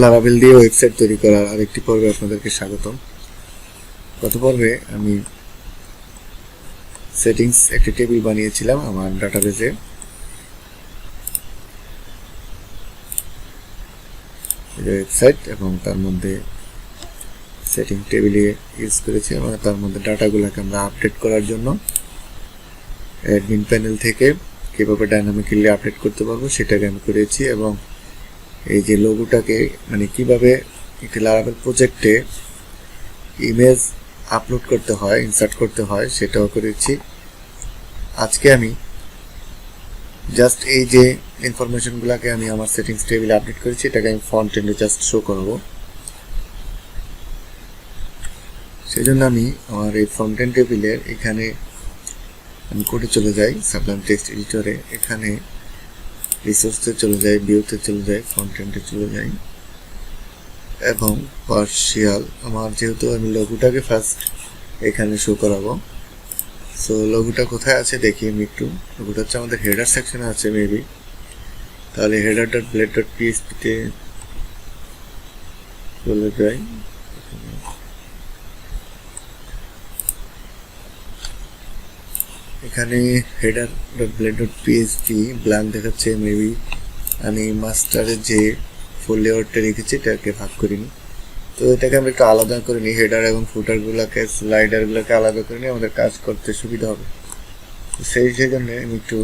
Laravel দিয়ে website তৈরি করার আরেকটি পর্বে আপনাদেরকে স্বাগতম। গত পর্বে আমি সেটিংস একটি টেবিল বানিয়েছিলাম আমার ডাটাবেজে। ওয়েবসাইট এবং তার মধ্যে সেটিং টেবিলে ইউজ করেছি এবং তার মধ্যে ডাটাগুলোকে আমরা আপডেট করার জন্য অ্যাডমিন প্যানেল থেকে কীভাবে ডাইনামিক্যালি আপডেট করতে পারবো সেটাকে আমি করেছি। এবং এই যে লোগোটাকে কিভাবে একটি লারাভেল প্রজেক্টে ইমেজ আপলোড করতে হয়, ইনসার্ট করতে হয় সেটাও করেছি। আজকে আমি জাস্ট এই যে ইনফরমেশনগুলোকে আমি আমার সেটিংস টেবিলে আপডেট করেছি এটাকে আমি ফ্রন্ট এন্ডে জাস্ট শো করব। সেই জন্য আমি আমার এই ফ্রন্ট এন্ড টেবিলের এখানে আমি কোডে চলে যাই, সাবলাইম টেক্সট এডিটরে, এখানে রিসোর্সে চলে যাই, ভিউতে চলে যাই, ফ্রন্ট এন্ডে চলে যাই এবং পার্শিয়াল আমার যেহেতু আমি লোগোটাকে ফার্স্ট এখানে শো করাবো। সো লোগোটা কোথায় আছে দেখি আমি একটু। লোগোটা হচ্ছে আমাদের হেডার সেকশনে আছে মেবি, তাহলে header.blade.php-তে চলে যাই। এখানে header.blade.php ব্ল্যাঙ্ক দেখাচ্ছে, মেবি আমি মাস্টারের যে ফুল লেআউটটা রেখেছি এটাকে ভাগ করিনি। তো এটাকে আমরা একটু আলাদা করে নিই, হেডার এবং ফুটারগুলোকে, স্লাইডারগুলোকে আলাদা করে নিই, আমাদের কাজ করতে সুবিধা হবে। সেই জন্য আমি একটু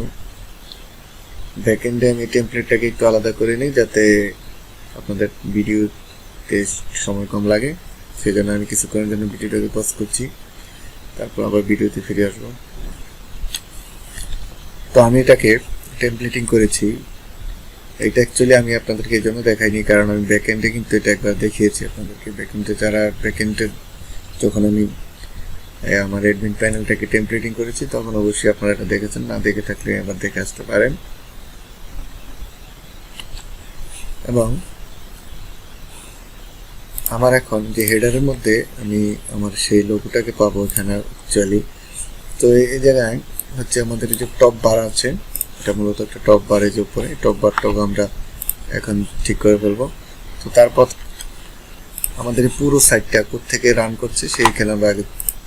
ব্যাকএন্ডে আমি টেমপ্লেটটাকে একটু আলাদা করে নিই যাতে আপনাদের ভিডিওতে সময় কম লাগে। সেই জন্য আমি কিছুক্ষণের জন্য ভিডিওটাকে পজ করছি, তারপর আবার ভিডিওতে ফিরে আসবো। তো আমি এটাকে টেমপ্লেটিং করেছি। এটা অ্যাকচুয়ালি আমি আপনাদেরকে এই জন্য দেখাইনি কারণ আমি ব্যাকএন্ডে কিন্তু এটা একবার দেখিয়েছি আপনাদেরকে। ব্যাকএন্ডে যখন আমি আমার অ্যাডমিন প্যানেলটাকে টেমপ্লেটিং করেছি তখন অবশ্যই আপনারা এটা দেখেছেন, না দেখে থাকলে আবার দেখে আসতে পারেন। এবং আমার এখন যে হেডারের মধ্যে আমি আমার সেই লোগোটাকে পাবো এখানে অ্যাকচুয়ালি। তো এই জায়গায় হচ্ছে আমাদের যে টপ বার আছে, এটা মূলত একটা টপ বার, এই যে উপরে টপ বারটাও আমরা এখন ঠিক করে ফেলবো। তো তারপর আমাদের এই পুরো সাইটটা কোত্থেকে রান করছে সেইখানে আমরা আগে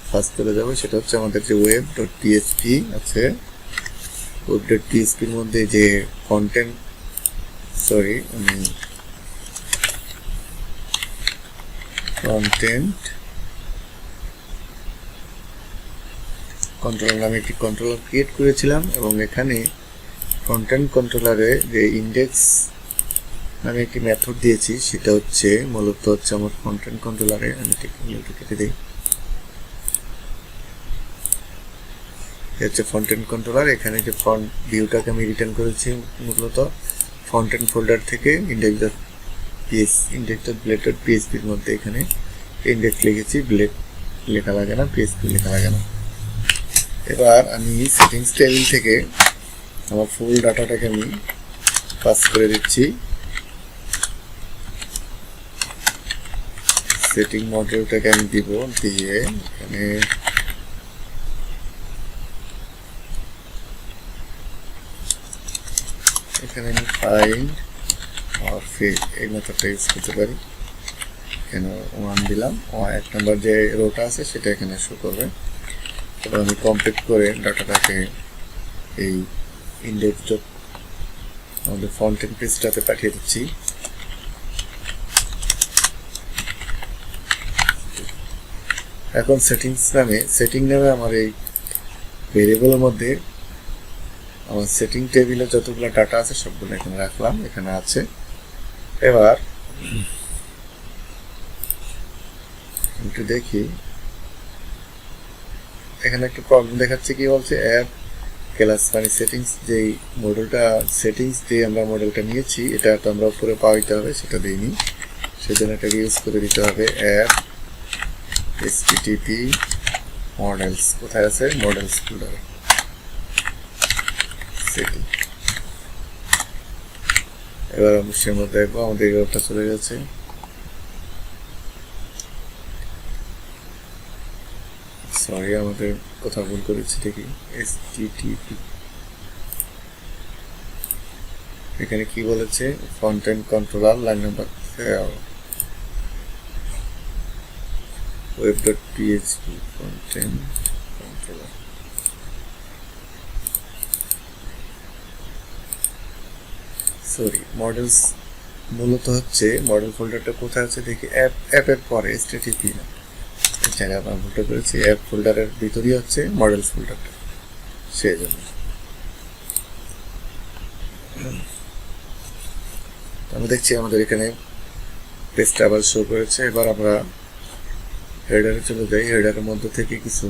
ফার্স্ট চলে যাবো। সেটা হচ্ছে আমাদের যে web.php আছে, web.php-র মধ্যে যে কন্টেন্ট কন্ট্রোলার নামে একটি কন্ট্রোলার ক্রিয়েট করেছিলাম এবং এখানে ফ্রন্টেন্ড কন্ট্রোলারে যে ইন্ডেক্স নামে একটি মেথড দিয়েছি সেটা হচ্ছে মূলত হচ্ছে আমার ফ্রন্টেন্ড কন্ট্রোলারে। আমি কেটে দিই, হচ্ছে ফ্রন্টেন্ড কন্ট্রোলার। এখানে যে ফ্রন্ট ভিউটাকে আমি রিটার্ন করেছি মূলত ফ্রন্টেন্ড ফোল্ডার থেকে index.blade.php-র মধ্যে এখানে ইন্ডেক্স লিখেছি, ব্লেড লেখা লাগে না, পিএসপি লেখা লাগে না। এবার আমি সেটিংস টেবিল থেকে আমার ফুল ডাটাটাকে আমি পাস করে দিচ্ছি। সেটিং মডিউলটাকে আমি দিব, দিয়ে এখানে আমি ফাইন্ড আর ফিল এই মেথডটা ইউজ করতে পারি। এখানে 1 দিলাম, 1 নম্বর যে রোটা আছে সেটা এখানে শো করবে। এবার আমি কমপ্লিট করে ডাটাটাকে এই ইন্ডেক্স আমাদের ফ্রন্টেন্ড পেজটাতে পাঠিয়ে দিচ্ছি। এখন সেটিং নামে আমার এই ভেরিয়েবলের মধ্যে আমার সেটিং টেবিলে যতগুলো ডাটা আছে সবগুলো এখানে রাখলাম, এখানে আছে। এবার একটু দেখি, এখানে একটা প্রবলেম দেখাচ্ছে, কি বলছে অ্যাপ ক্লাস সেটিংস, যেই মডেলটা সেটিংস দিয়ে আমরা মডেলটা নিয়েছি এটা তো আমরা উপরে পাইতে হবে, সেটা দিইনি। সেজন্য এটাকে ইউজ করে দিতে হবে অ্যাপ http মডেলস। কোথায় আছে? মডেলস ফোল্ডারে সেটিং। এবার অবশ্যই আমরা দেখবো আমাদের এররটা চলে গেছে। সরি, আমাদের কোথাও ভুল করেছি দেখি। http এখানে কি বলেছে? Frontend controller line number fail web.php content controller। Sorry, models মূলত হচ্ছে মডেল ফোল্ডারটা কোথায় আছে দেখি, অ্যাপের পরে এসটিটিপি না, এখানে আমরা ভুলটা করেছি, অ্যাপ ফোল্ডারের ভিতরেই হচ্ছে মডেলস ফোল্ডারটা, সেই জন্য। আমরা দেখছি আমাদের এখানে পেজটা আবার শো করেছে। এবার আমরা হেডারে চলে যাই। হেডারের মধ্যে থেকে কিছু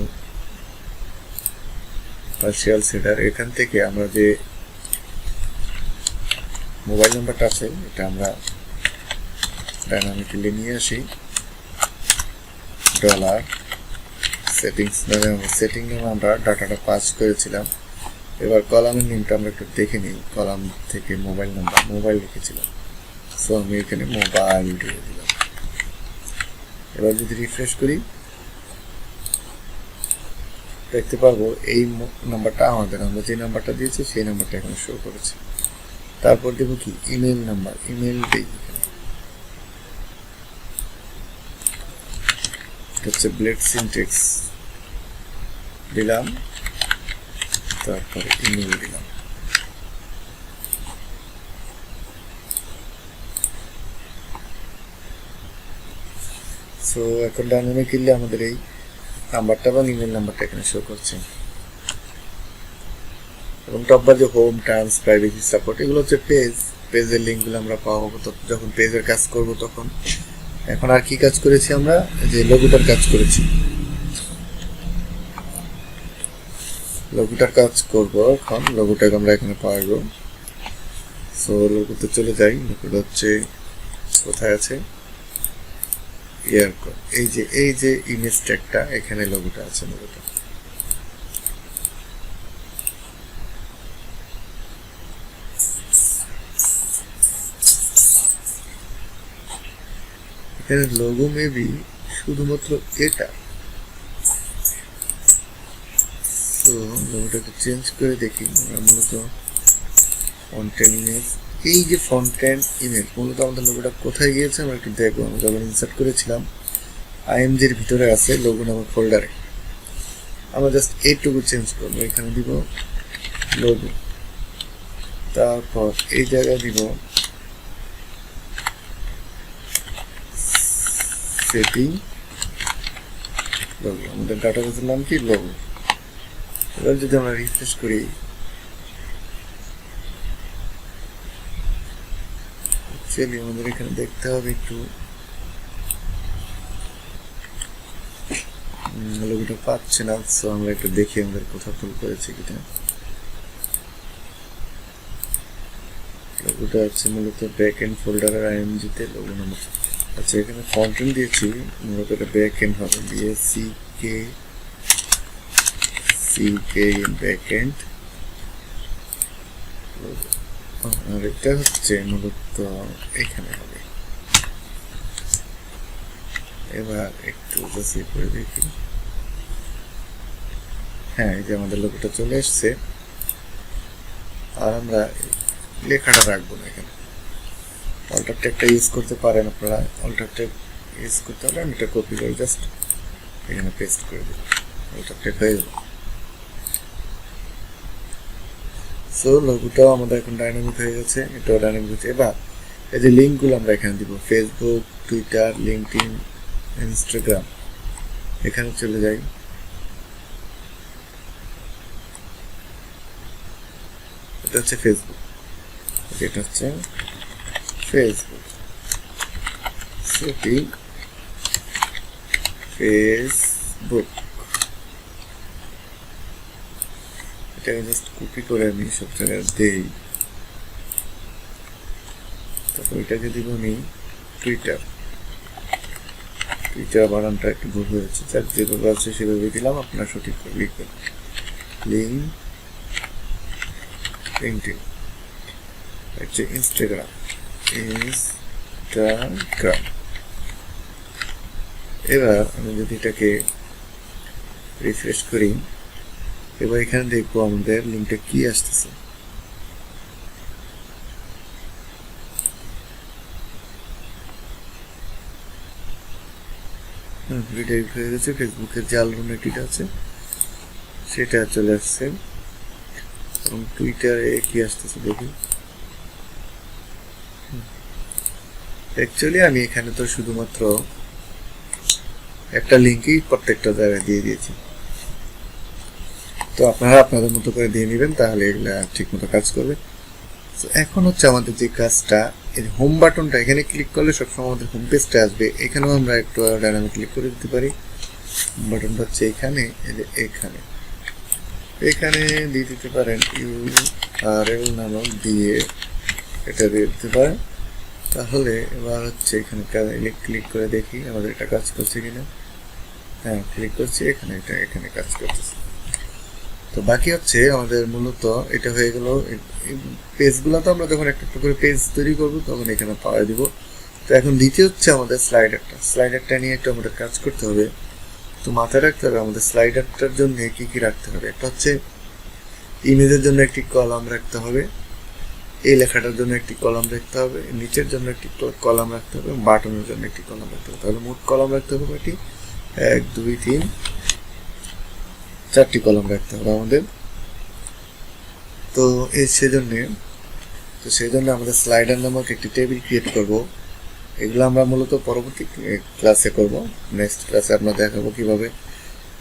পার্সিয়াল হেডার, এখান থেকে আমরা যে মোবাইল নাম্বারটা আছে এটা আমরা ডাইনামিক্যালি নিয়ে আসি। ডলার সেটিংস নামে সেটিং নামে আমরা ডাটাটা পাস করেছিলাম। এবার কলামের নেমটা আমরা একটু দেখে নিই। কলাম থেকে মোবাইল নাম্বার, মোবাইল লিখেছিলাম, সো আমি এখানে মোবাইল দিয়ে দিলাম। এবার যদি রিফ্রেশ করি দেখতে পারবো এই নাম্বারটা আমাদের, আমরা যে নাম্বারটা দিয়েছি সেই নাম্বারটা এখানে শো করেছে। তারপর দেব কি ইমেল নাম্বার, ইমেল দিই, হচ্ছে ব্লেড সিনটেক্স দিলাম, তারপরে ইমেল দিলাম। সো এখন ডাইনামিক্যালি আমাদের এই নাম্বারটা বা ইমেল নাম্বারটা এখানে শো করছে। এবং টপ বার যে হোম, টার্মস, প্রাইভেসি, সাপোর্ট, এগুলো হচ্ছে পেজের লিঙ্কগুলো আমরা পাবো যখন পেজের কাজ করব তখন। এখন আর কি কাজ করেছি আমরা, যে লোগোটার কাজ করেছি, লোগোটার কাজ করব। এখন লোগোটাকে আমরা এখানে পাবো। সো লোগোতে চলে যাই। লোগোটা হচ্ছে কোথায় আছে, এই যে ইমেজ ট্যাগটা, এখানে লোগোটা আছে। লোগোটা এখানে লোগো মেবি শুধুমাত্র এটা। তো লোগোটাকে চেঞ্জ করে দেখি। আমরা মূলত ফন্টেন্ট ইমেজ, এই যে ফন্টেন্ট ইমেজ, মূলত আমাদের লোগোটা কোথায় গিয়েছে আমরা একটু দেখবো। আমরা যখন ইনসার্ট করেছিলাম আইএমজির ভিতরে আছে লোগো নামক ফোল্ডারে। আমরা জাস্ট এইটুকু চেঞ্জ করবো, এখানে দিব লোগো, তারপর এই জায়গায় দিব সেটিং লোগো। আমাদের ডাটাবেসের নাম কি, লোগো। এবার যদি আমরা রিফ্রেশ করি, অ্যাকচুয়ালি আমাদের এখানে দেখতে হবে একটু, লোগোটা পাচ্ছে না। সো আমরা একটু দেখি আমাদের কোথাও ভুল করেছে কিনা। লোগোটা আছে মূলত ব্যাক এন্ড ফোল্ডারের আইএমজিতে লোগো নাম্বার। আচ্ছা, এখানে ফন্টেন্ট দিয়েছি, মূলত এটা ব্যাক এন্ড হবে, দিয়ে সিকে ব্যাক এন্ড। আর এটা হচ্ছে মূলত এখানে হবে। এবার একটু সেভ করে দেখি। হ্যাঁ, এই যে আমাদের লোগোটা চলে এসছে। আর আমরা লেখাটা রাখবো না এখানে, অল্টার ট্যাগটা ইউজ করতে পারেন আপনারা। অল্টার ট্যাগ ইউজ করতে হলে আমি এটা কপি করে জাস্ট এখানে পেস্ট করে দিই, অল্টার ট্যাগ হয়ে যাবে। সো লোগোটাও আমাদের এখন ডাইনামিক হয়ে গেছে, এটাও ডাইনামিক হচ্ছে। এবার এই যে লিঙ্কগুলো আমরা এখানে দিব, ফেসবুক, টুইটার, লিঙ্কডইন, ইনস্টাগ্রাম, এখানে চলে যাই। এটা হচ্ছে ফেসবুক, এটা হচ্ছে ফেসবুক সেটিং ফেসবুক। এটাকে জাস্ট কপি করে আমি সব জায়গায় দেই। তারপর এটাকে দিব আমি টুইটার। টুইটার বানানটা একটু ভুল হয়েছে, যার যেভাবে আছে সেভাবে দিলাম, আপনারা সঠিক করে লিখবেন। লিঙ্কডইন হচ্ছে ইনস্টাগ্রাম। এবার আমি যদি এটাকে রিফ্রেশ করি, এবার এখানে দেখবো আমাদের লিঙ্কটা কি আসতেছে। রিডাইরেক্ট হয়ে গেছে, ফেসবুকের যে অল্টারনেটিভ আছে সেটা চলে আসছে। এবং টুইটারে কি আসতেছে দেখি। অ্যাকচুয়ালি আমি এখানে তো শুধুমাত্র একটা লিঙ্কই প্রত্যেকটা জায়গায় দিয়ে দিয়েছি, তো আপনারা আপনাদের মতো করে দিয়ে নেবেন, তাহলে এগুলা ঠিক মতো কাজ করবে। তো এখন হচ্ছে আমাদের যে কাজটা, এই হোম বাটনটা এখানে ক্লিক করলে সবসময় আমাদের হোম পেজটা আসবে। এখানেও আমরা একটু ডাইনামিক ক্লিক করে দিতে পারি। হোম বাটনটা হচ্ছে এখানে, এখানে এখানে দিয়ে দিতে পারেন URL নামক দিয়ে, এটা দিয়ে দিতে পারেন। তাহলে এবার হচ্ছে এখানে ক্লিক করে দেখি আমাদের এটা কাজ করছে কিনা। হ্যাঁ, ক্লিক করছি, এখানে এটা এখানে কাজ করতেছে। তো বাকি হচ্ছে আমাদের মূলত এটা হয়ে গেল। পেজগুলো তো আমরা যখন একটা করে পেজ তৈরি করবো তখন এখানে পাওয়া দিব। তো এখন দ্বিতীয় হচ্ছে আমাদের স্লাইডারটা নিয়ে একটু আমাদের কাজ করতে হবে। তো মাথায় রাখতে হবে আমাদের স্লাইডারটার জন্য কি কি রাখতে হবে। একটা হচ্ছে ইমেজের জন্য একটি কলাম রাখতে হবে, এই লেখাটার জন্য একটি কলাম রাখতে হবে, নিচের জন্য একটি কলাম রাখতে হবে, বাটনের জন্য একটি কলাম রাখতে হবে। তাহলে মোট কলাম রাখতে হবে কয়টি? 1 2 3 4টি কলাম রাখতে হবে আমাদের। তো সেই জন্য আমাদের স্লাইডার নামক একটি টেবিল ক্রিয়েট করব। এগুলো আমরা মূলত পরবর্তী ক্লাসে করব। নেক্সট ক্লাসে আমরা দেখাবো কিভাবে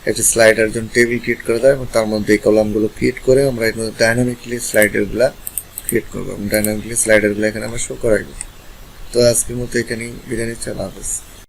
একটি স্লাইডার জন্য টেবিল ক্রিয়েট করা যায় এবং তার মধ্যে এই কলামগুলো ক্রিয়েট করে আমরা এর মধ্যে ডাইনামিকলি স্লাইডারগুলো ক্রিয়েট করবো এবং ডাইনামিকলি স্লাইডারগুলো এখানে আমরা শো করাইব। তো আজকের মতো এখানেই বিদায় নিচ্ছি। আল্লাহ হাফেজ।